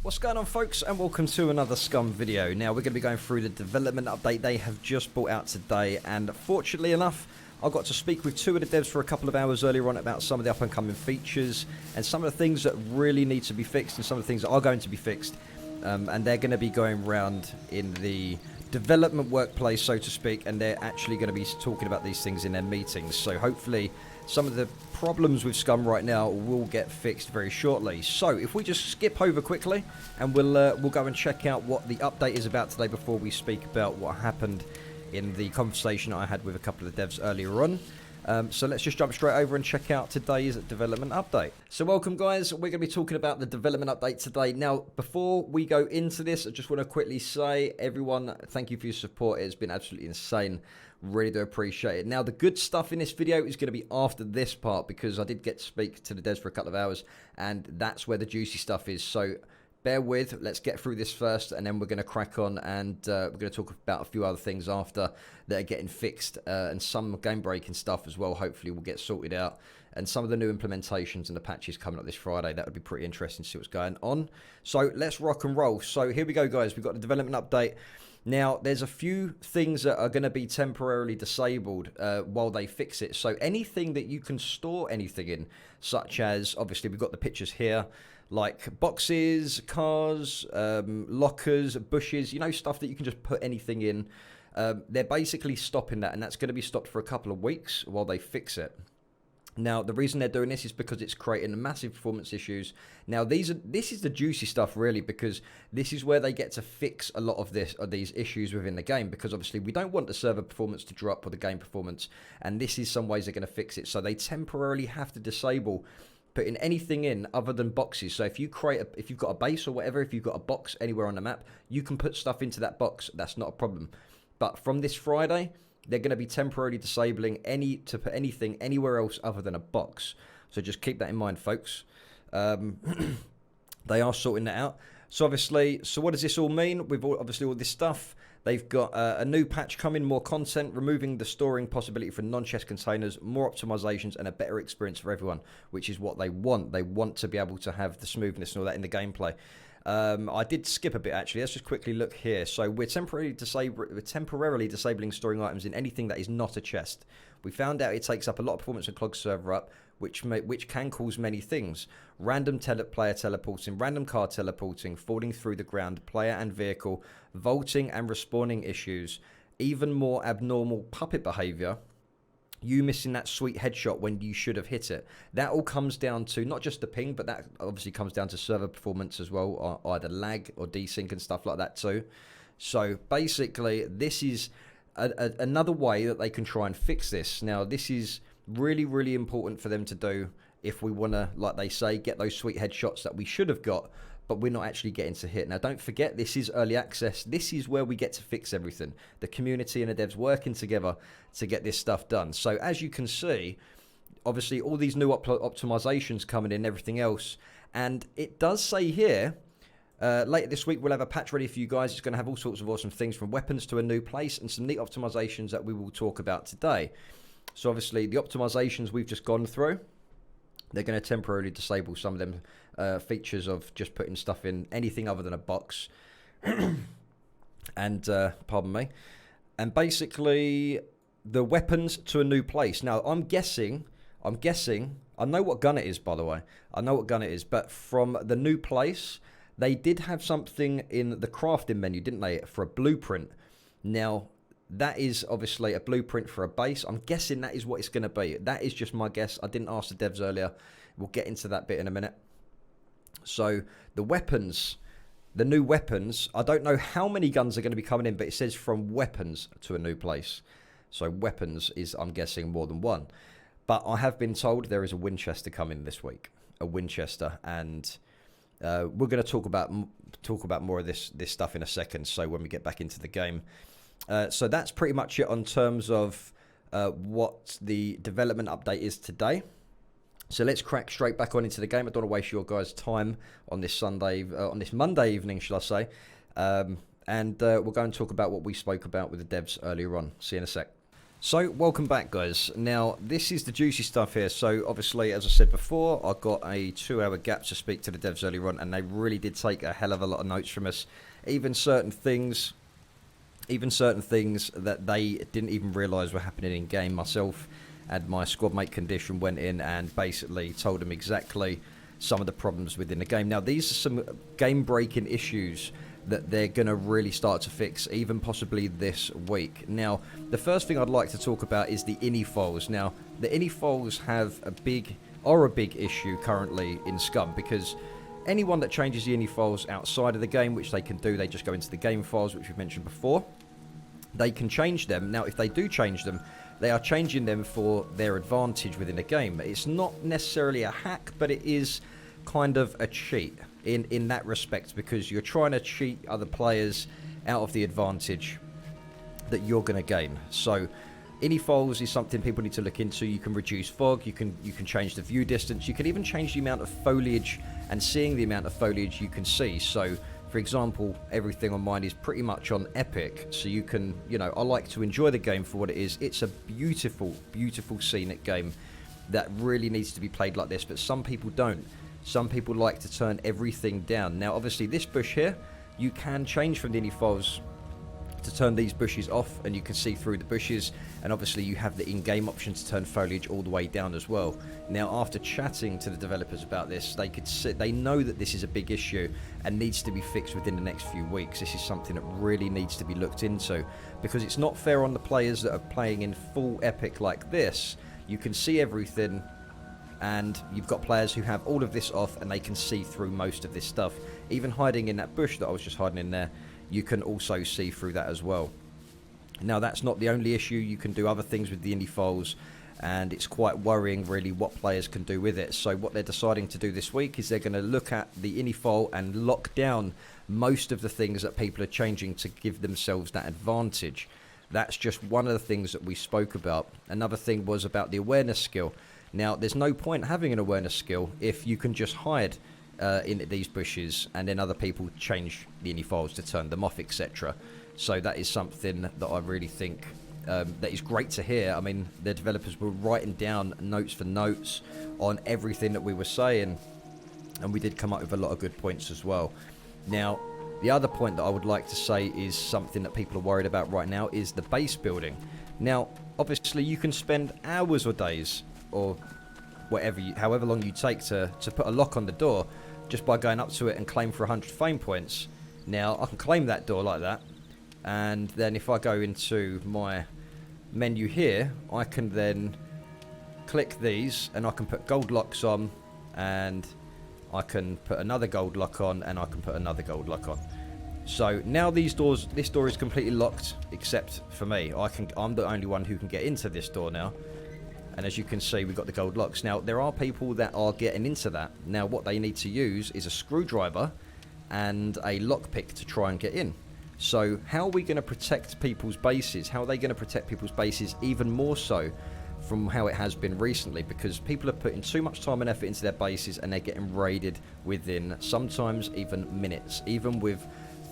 What's going on, folks, and welcome to another Scum video. Now we're going to be going through the development update they have just brought out today, and fortunately enough I got to speak with two of the devs for a couple of hours earlier on about some of the up and coming features and some of the things that really need to be fixed and some of the things that are going to be fixed, and they're going to be going around in the development workplace, so to speak, and they're actually going to be talking about these things in their meetings. So hopefully some of the problems with Scum right now will get fixed very shortly. So if we just skip over quickly and we'll go and check out what the update is about today before we speak about what happened in the conversation I had with a couple of devs earlier on. So let's just jump straight over and check out today's development update. So welcome, guys. We're going to be talking about the development update today. Now, before we go into this, I just want to quickly say, everyone, thank you for your support. It's been absolutely insane. Really do appreciate it. Now, the good stuff in this video is going to be after this part, because I did get to speak to the devs for a couple of hours, and that's where the juicy stuff is. So bear with, let's get through this first, and then we're going to crack on, and we're going to talk about a few other things after that are getting fixed, and some game breaking stuff as well. Hopefully will get sorted out, and some of the new implementations and the patches coming up this Friday. That would be pretty interesting to see what's going on. So let's rock and roll. So here we go, guys. We've got the development update. Now, there's a few things that are going to be temporarily disabled while they fix it. So anything that you can store anything in, such as, obviously, we've got the pictures here, like boxes, cars, lockers, bushes, you know, stuff that you can just put anything in. They're basically stopping that, and that's going to be stopped for a couple of weeks while they fix it. Now, the reason they're doing this is because it's creating massive performance issues. Now, this is the juicy stuff, really, because this is where they get to fix a lot of these issues within the game, because obviously we don't want the server performance to drop or the game performance, and this is some ways they're going to fix it. So they temporarily have to disable putting anything in other than boxes. So if you've got a base or whatever, if you've got a box anywhere on the map, you can put stuff into that box. That's not a problem. But from this Friday, they're going to be temporarily disabling to put anything anywhere else other than a box. So just keep that in mind, folks. They are sorting that out. So obviously, what does this all mean? With obviously all this stuff, they've got a new patch coming, more content, removing the storing possibility for non-chest containers, more optimizations, and a better experience for everyone, which is what they want. They want to be able to have the smoothness and all that in the gameplay. I did skip a bit, actually. Let's just quickly look here. So we're temporarily disabling storing items in anything that is not a chest. We found out it takes up a lot of performance and clogs server up, which can cause many things. Random player teleporting, random car teleporting, falling through the ground, player and vehicle, vaulting and respawning issues, even more abnormal puppet behavior, you missing that sweet headshot when you should have hit it. That all comes down to not just the ping, but that obviously comes down to server performance as well, or either lag or desync and stuff like that too. So basically, this is another way that they can try and fix this. Now, this is really, really important for them to do if we want to, like they say, get those sweet headshots that we should have got, but we're not actually getting to hit. Now, don't forget, this is early access. This is where we get to fix everything. The community and the devs working together to get this stuff done. So as you can see, obviously all these new optimizations coming in, everything else, and it does say here, later this week we'll have a patch ready for you guys. It's going to have all sorts of awesome things, from weapons to a new place, and some neat optimizations that we will talk about today. So obviously the optimizations we've just gone through, they're going to temporarily disable some of them features of just putting stuff in anything other than a box. And, pardon me. And basically, the weapons to a new place. Now, I'm guessing, I know what gun it is, by the way. I know what gun it is, but from the new place, they did have something in the crafting menu, didn't they, for a blueprint. Now, that is obviously a blueprint for a base. I'm guessing that is what it's going to be. That is just my guess. I didn't ask the devs earlier. We'll get into that bit in a minute. So the weapons, the new weapons, I don't know how many guns are going to be coming in, but it says from weapons to a new place. So weapons is, I'm guessing, more than one. But I have been told there is a Winchester coming this week. A Winchester, and we're going to talk about more of this stuff in a second. So when we get back into the game. So that's pretty much it on terms of what the development update is today. So let's crack straight back on into the game. I don't want to waste your guys' time on this Monday evening, should I say. And we'll go and talk about what we spoke about with the devs earlier on. See you in a sec. So, welcome back, guys. Now, this is the juicy stuff here. So, obviously, as I said before, I got a 2-hour gap to speak to the devs earlier on, and they really did take a hell of a lot of notes from us. Even certain things that they didn't even realise were happening in game. Myself and my squad mate Condition went in and basically told them exactly some of the problems within the game. Now, these are some game-breaking issues that they're going to really start to fix, even possibly this week. Now, the first thing I'd like to talk about is the ini files. Now, the ini files are a big issue currently in Scum, because anyone that changes the ini files outside of the game, which they can do, they just go into the game files, which we've mentioned before, they can change them. Now, if they do change them, they are changing them for their advantage within the game. It's not necessarily a hack, but it is kind of a cheat in that respect, because you're trying to cheat other players out of the advantage that you're going to gain. So ini files is something people need to look into. You can reduce fog, you can change the view distance, you can even change the amount of foliage and seeing the amount of foliage you can see. So for example, everything on mine is pretty much on epic, so you can, I like to enjoy the game for what it is. It's a beautiful scenic game that really needs to be played like this, but some people don't. Some people like to turn everything down. Now, obviously, this bush here, you can change from the ini files to turn these bushes off, and you can see through the bushes. And obviously, you have the in-game option to turn foliage all the way down as well. Now, after chatting to the developers about this, they know that this is a big issue and needs to be fixed within the next few weeks. This is something that really needs to be looked into, because it's not fair on the players that are playing in full epic like this. You can see everything, and you've got players who have all of this off and they can see through most of this stuff. Even hiding in that bush that I was just hiding in there, you can also see through that as well. Now, that's not the only issue. You can do other things with the ini files, and it's quite worrying really what players can do with it. So what they're deciding to do this week is they're going to look at the ini file and lock down most of the things that people are changing to give themselves that advantage. That's just one of the things that we spoke about. Another thing was about the awareness skill. Now, there's no point having an awareness skill if you can just hide in these bushes, and then other people change the ini files to turn them off, etc. So that is something that I really think that is great to hear. I mean, the developers were writing down notes for notes on everything that we were saying, and we did come up with a lot of good points as well. Now, the other point that I would like to say is something that people are worried about right now is the base building. Now, obviously, you can spend hours or days or however long you take to put a lock on the door just by going up to it and claim for 100 fame points. Now, I can claim that door like that, and then if I go into my menu here, I can then click these and I can put gold locks on, and I can put another gold lock on, and I can put another gold lock on. So now this door is completely locked except for me. I'm the only one who can get into this door now. And as you can see, we've got the gold locks. Now, there are people that are getting into that. Now, what they need to use is a screwdriver and a lockpick to try and get in. So, how are we going to protect people's bases? How are they going to protect people's bases even more so from how it has been recently? Because people are putting too much time and effort into their bases, and they're getting raided within sometimes even minutes, even with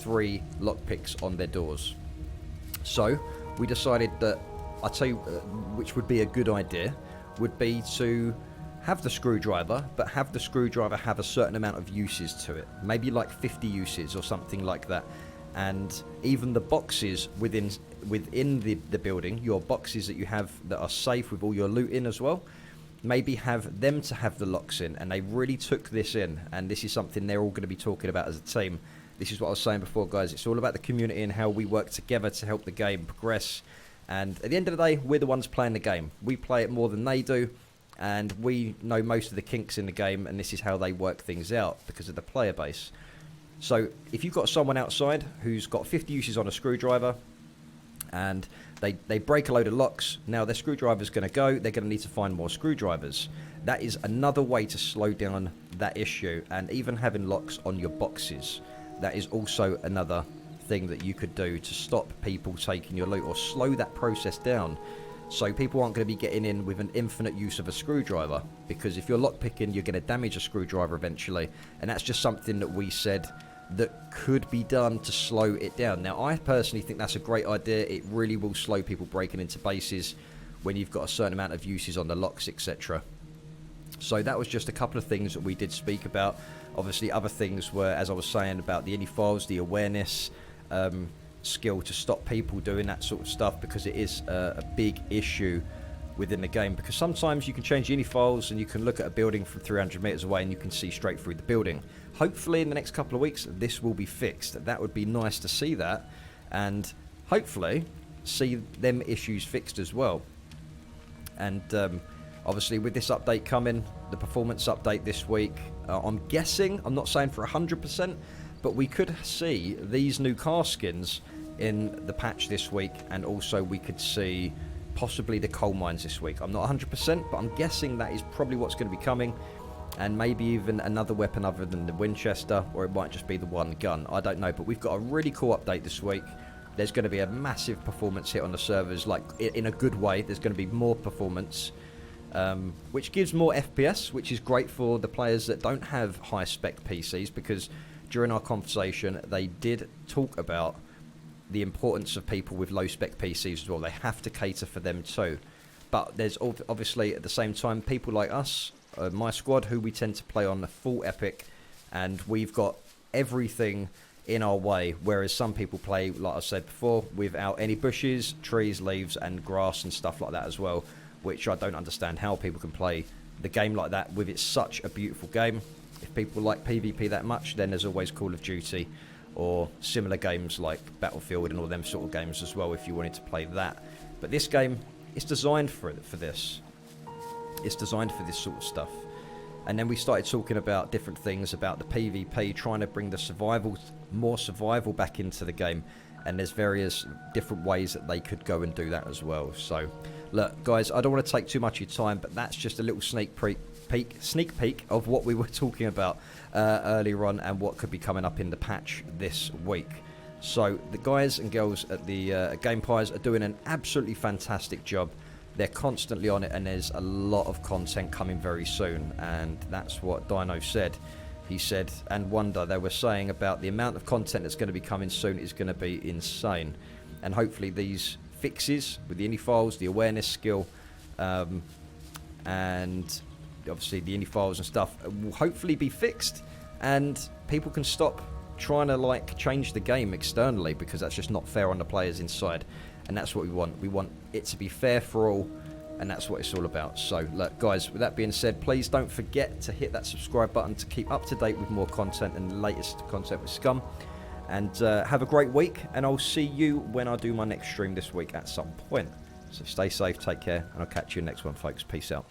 3 lockpicks on their doors. So, we decided that I'll tell you which would be a good idea, would be to have the screwdriver, but have the screwdriver have a certain amount of uses to it. Maybe like 50 uses or something like that. And even the boxes within the building, your boxes that you have that are safe with all your loot in as well, maybe have them to have the locks in. And they really took this in, and this is something they're all going to be talking about as a team. This is what I was saying before, guys. It's all about the community and how we work together to help the game progress. And at the end of the day, we're the ones playing the game. We play it more than they do, and we know most of the kinks in the game, and this is how they work things out because of the player base. So if you've got someone outside who's got 50 uses on a screwdriver, and they break a load of locks, now their screwdriver's going to go, they're going to need to find more screwdrivers. That is another way to slow down that issue, and even having locks on your boxes. That is also another thing that you could do to stop people taking your loot or slow that process down, so people aren't going to be getting in with an infinite use of a screwdriver, because if you're lockpicking, you're going to damage a screwdriver eventually. And that's just something that we said that could be done to slow it down. Now, I personally think that's a great idea. It really will slow people breaking into bases when you've got a certain amount of uses on the locks, etc. So that was just a couple of things that we did speak about. Obviously, other things were, as I was saying, about the files, the awareness skill to stop people doing that sort of stuff, because it is a big issue within the game. Because sometimes you can change files and you can look at a building from 300 meters away and you can see straight through the building. Hopefully in the next couple of weeks this will be fixed. That would be nice to see that, and hopefully see them issues fixed as well. And obviously with this update coming, the performance update this week, I'm guessing, I'm not saying for 100%, but we could see these new car skins in the patch this week, and also we could see possibly the coal mines this week. I'm not 100%, but I'm guessing that is probably what's going to be coming, and maybe even another weapon other than the Winchester, or it might just be the one gun. I don't know, but we've got a really cool update this week. There's going to be a massive performance hit on the servers, like in a good way. There's going to be more performance, which gives more FPS, which is great for the players that don't have high spec PCs, because during our conversation they did talk about the importance of people with low spec PCs as well. They have to cater for them too. But there's obviously at the same time people like us, my squad, who we tend to play on the full epic, and we've got everything in our way, whereas some people play, like I said before, without any bushes, trees, leaves and grass and stuff like that as well, which I don't understand how people can play the game like that, with it's such a beautiful game. If people like PvP that much, then there's always Call of Duty or similar games like Battlefield and all them sort of games as well, if you wanted to play that. But this game is designed for this. It's designed for this sort of stuff. And then we started talking about different things about the PvP, trying to bring the more survival back into the game. And there's various different ways that they could go and do that as well. So, look, guys, I don't want to take too much of your time, but that's just a little sneak peek of what we were talking about earlier on, and what could be coming up in the patch this week. So, the guys and girls at the Game Pies are doing an absolutely fantastic job. They're constantly on it, and there's a lot of content coming very soon, and that's what Dino said. He said, and Wonder, they were saying about the amount of content that's going to be coming soon is going to be insane. And hopefully these fixes with the files, the awareness skill, and obviously the files and stuff will hopefully be fixed, and people can stop trying to like change the game externally, because that's just not fair on the players inside. And that's what we want. We want it to be fair for all, and that's what it's all about. So, look, guys, with that being said, please don't forget to hit that subscribe button to keep up to date with more content and the latest content with Scum. And have a great week, and I'll see you when I do my next stream this week at some point. So stay safe, take care, and I'll catch you in the next one, folks. Peace out.